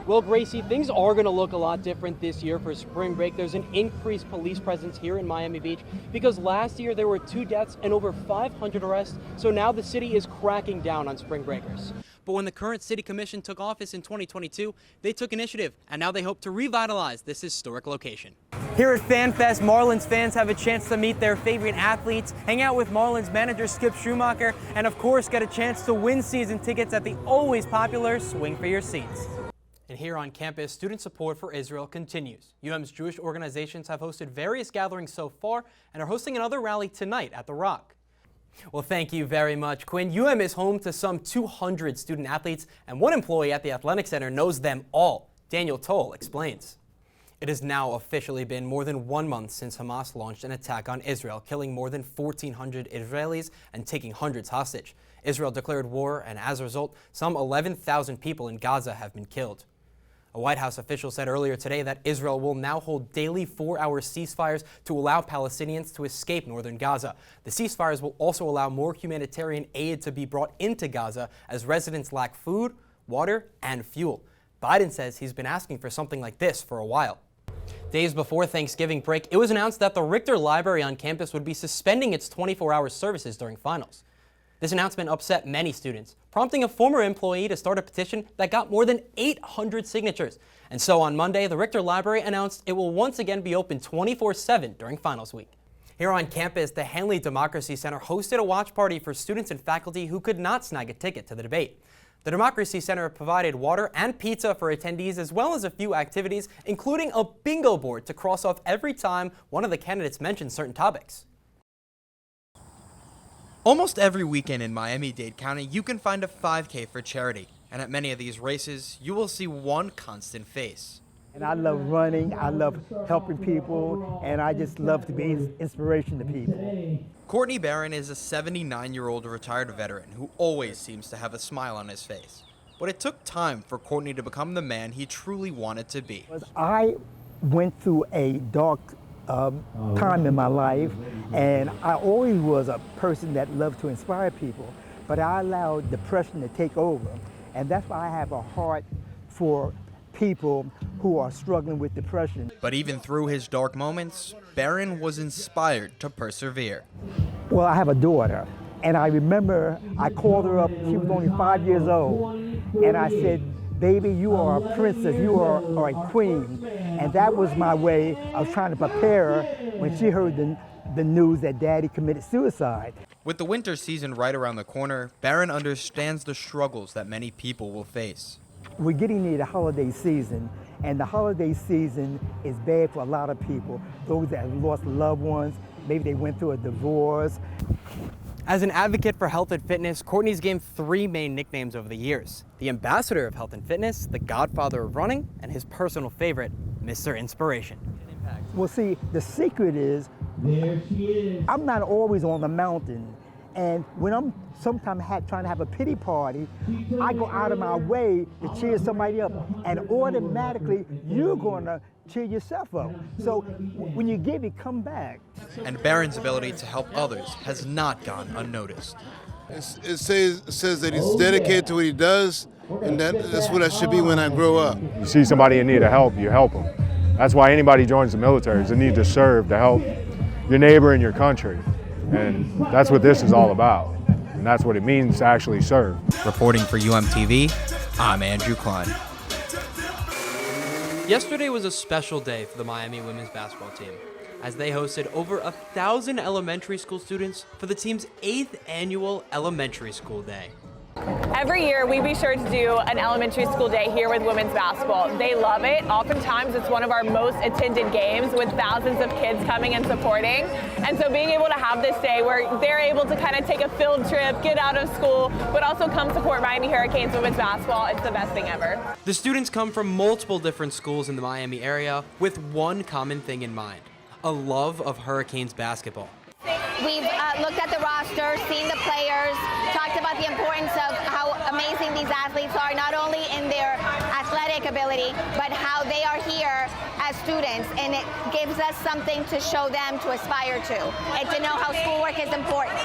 Well, Gracie, things are going to look a lot different this year for spring break. There's an increased police presence here in Miami Beach because last year there were 2 deaths and over 500 arrests. So now the city is cracking down on spring breakers. But when the current city commission took office in 2022, they took initiative, and now they hope to revitalize this historic location. Here at FanFest, Marlins fans have a chance to meet their favorite athletes, hang out with Marlins manager Skip Schumacher, and of course get a chance to win season tickets at the always popular Swing for Your Seats. And here on campus, student support for Israel continues. UM's Jewish organizations have hosted various gatherings so far and are hosting another rally tonight at The Rock. Well, thank you very much, Quinn. UM is home to some 200 student athletes, and one employee at the Athletic Center knows them all. Daniel Toll explains. It has now officially been more than 1 month since Hamas launched an attack on Israel, killing more than 1,400 Israelis and taking hundreds hostage. Israel declared war, and as a result, some 11,000 people in Gaza have been killed. A White House official said earlier today that Israel will now hold daily 4-hour ceasefires to allow Palestinians to escape northern Gaza. The ceasefires will also allow more humanitarian aid to be brought into Gaza as residents lack food, water, and fuel. Biden says he's been asking for something like this for a while. Days before Thanksgiving break, it was announced that the Richter Library on campus would be suspending its 24-hour services during finals. This announcement upset many students, prompting a former employee to start a petition that got more than 800 signatures. And so on Monday, the Richter Library announced it will once again be open 24/7 during finals week. Here on campus, the Hanley Democracy Center hosted a watch party for students and faculty who could not snag a ticket to the debate. The Democracy Center provided water and pizza for attendees, as well as a few activities, including a bingo board to cross off every time one of the candidates mentioned certain topics. Almost every weekend in Miami-Dade County, you can find a 5K for charity. And at many of these races, you will see one constant face. And I love running, I love helping people, and I just love to be inspiration to people. Courtney Barron is a 79-year-old retired veteran who always seems to have a smile on his face. But it took time for Courtney to become the man he truly wanted to be. I went through a dark time in my life, and I always was a person that loved to inspire people, but I allowed depression to take over, and that's why I have a heart for people who are struggling with depression. But even through his dark moments, Barron was inspired to persevere. Well, I have a daughter, and I remember I called her up, she was only 5 years old, and I said, "Baby, you are a princess, you are a queen." And that was my way of trying to prepare her when she heard the news that Daddy committed suicide. With the winter season right around the corner, Barron understands the struggles that many people will face. We're getting near the holiday season, and the holiday season is bad for a lot of people. Those that have lost loved ones, maybe they went through a divorce. As an advocate for health and fitness, Courtney's gained 3 main nicknames over the years: the ambassador of health and fitness, the godfather of running, and his personal favorite, Mr. Inspiration. Well, see, the secret is, I'm not always on the mountain. And when I'm sometimes trying to have a pity party, I go out of my way to cheer somebody up. And automatically, you're going to cheer yourself up. So when you give it, come back. And Barron's ability to help others has not gone unnoticed. It says that he's dedicated to what he does, and that's what I should be when I grow up. You see somebody in need of help, you help them. That's why anybody joins the military, is the need to serve, to help your neighbor and your country. And that's what this is all about. And that's what it means to actually serve. Reporting for UMTV, I'm Andrew Klein. Yesterday was a special day for the Miami women's basketball team, as they hosted over 1,000 elementary school students for the team's 8th annual Elementary School Day. Every year, we be sure to do an elementary school day here with women's basketball. They love it. Oftentimes, it's one of our most attended games with thousands of kids coming and supporting. And so being able to have this day where they're able to kind of take a field trip, get out of school, but also come support Miami Hurricanes women's basketball, it's the best thing ever. The students come from multiple different schools in the Miami area with one common thing in mind: a love of Hurricanes basketball. We've looked at the roster, seen the players, talked about the importance of how amazing these athletes are, not only in their athletic ability, but how they are here as students, and it gives us something to show them to aspire to, and to know how schoolwork is important.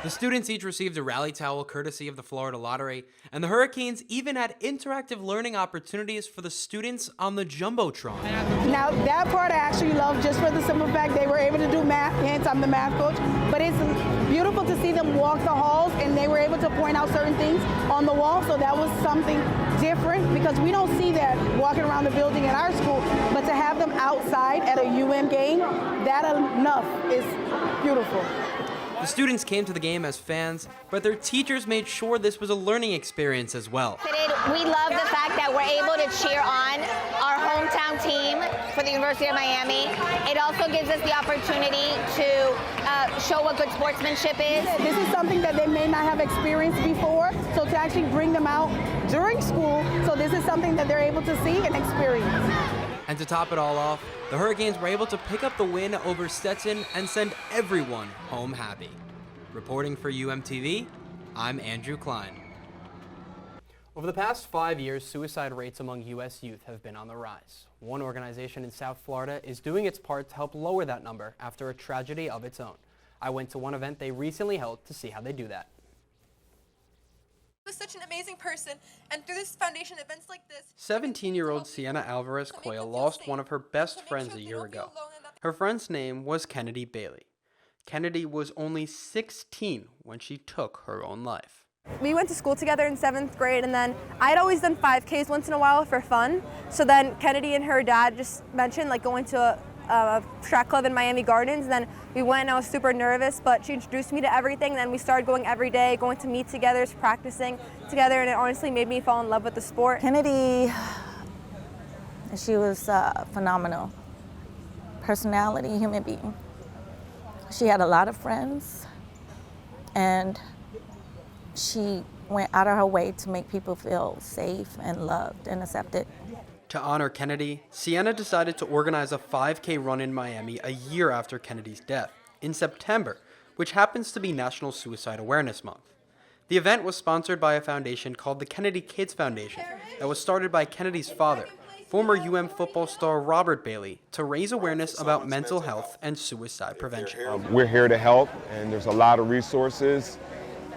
The students each received a rally towel courtesy of the Florida Lottery, and the Hurricanes even had interactive learning opportunities for the students on the Jumbotron. Now, that part I actually love just for the simple fact they were able to do math, hence I'm the math coach, but it's beautiful to see them walk the halls and they were able to point out certain things on the wall, so that was something different because we don't see that walking around the building at our school, but to have them outside at a UM game, that enough is beautiful. The students came to the game as fans, but their teachers made sure this was a learning experience as well. We love the fact that we're able to cheer on our hometown team for the University of Miami. It also gives us the opportunity to show what good sportsmanship is. This is something that they may not have experienced before, so to actually bring them out during school, so this is something that they're able to see and experience. And to top it all off, the Hurricanes were able to pick up the win over Stetson and send everyone home happy. Reporting for UMTV, I'm Andrew Klein. Over the past 5 years, suicide rates among U.S. youth have been on the rise. One organization in South Florida is doing its part to help lower that number after a tragedy of its own. I went to one event they recently held to see how they do that. Was such an amazing person, and through this foundation, events like this, 17-year-old Sienna Alvarez Coyle lost one of her best friends a year ago. Her friend's name was Kennedy Bailey. Kennedy was only 16 when she took her own life. We went to school together in 7th grade, and then I'd always done 5Ks once in a while for fun. So then Kennedy and her dad just mentioned like going to a track club in Miami Gardens, and then we went and I was super nervous, but she introduced me to everything, and then we started going every day, going to meet together, practicing together, and it honestly made me fall in love with the sport. Kennedy, she was phenomenal. Personality, human being. She had a lot of friends, and she went out of her way to make people feel safe and loved and accepted. To honor Kennedy, Sienna decided to organize a 5K run in Miami a year after Kennedy's death, in September, which happens to be National Suicide Awareness Month. The event was sponsored by a foundation called the Kennedy Kids Foundation that was started by Kennedy's father, former football star Robert Bailey, to raise awareness about mental health and suicide prevention. We're here to help, and there's a lot of resources,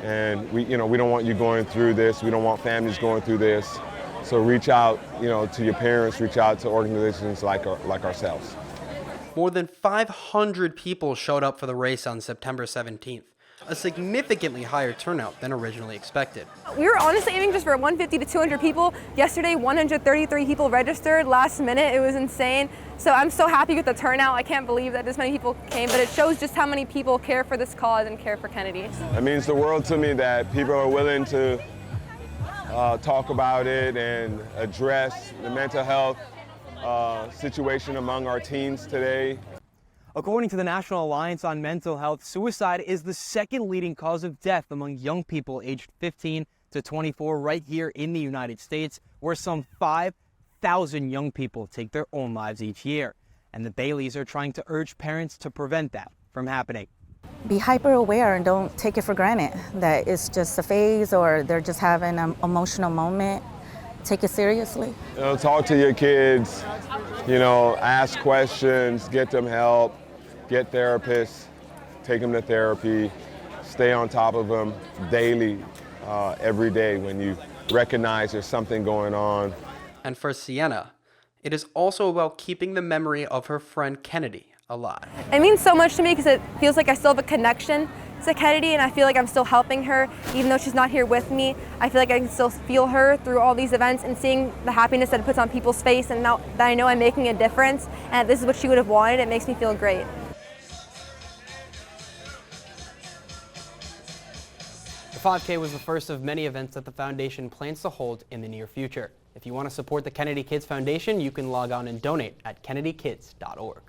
and we don't want you going through this. We don't want families going through this. So reach out, to your parents, reach out to organizations like ourselves. More than 500 people showed up for the race on September 17th, a significantly higher turnout than originally expected. We were honestly aiming just for 150 to 200 people. Yesterday, 133 people registered last minute. It was insane. So I'm so happy with the turnout. I can't believe that this many people came, but it shows just how many people care for this cause and care for Kennedy. It means the world to me that people are willing to talk about it and address the mental health situation among our teens today. According to the National Alliance on Mental Health, suicide is the second leading cause of death among young people aged 15 to 24 right here in the United States, where some 5,000 young people take their own lives each year. And the Baileys are trying to urge parents to prevent that from happening. Be hyper aware and don't take it for granted that it's just a phase or they're just having an emotional moment. Take it seriously. Talk to your kids, ask questions, get them help, get therapists, take them to therapy, stay on top of them daily, every day when you recognize there's something going on. And for Sienna, it is also about keeping the memory of her friend Kennedy alive. It means so much to me because it feels like I still have a connection to Kennedy, and I feel like I'm still helping her even though she's not here with me. I feel like I can still feel her through all these events and seeing the happiness that it puts on people's face, and now that I know I'm making a difference and this is what she would have wanted, it makes me feel great. The 5K was the first of many events that the foundation plans to hold in the near future. If you want to support the Kennedy Kids Foundation, you can log on and donate at kennedykids.org.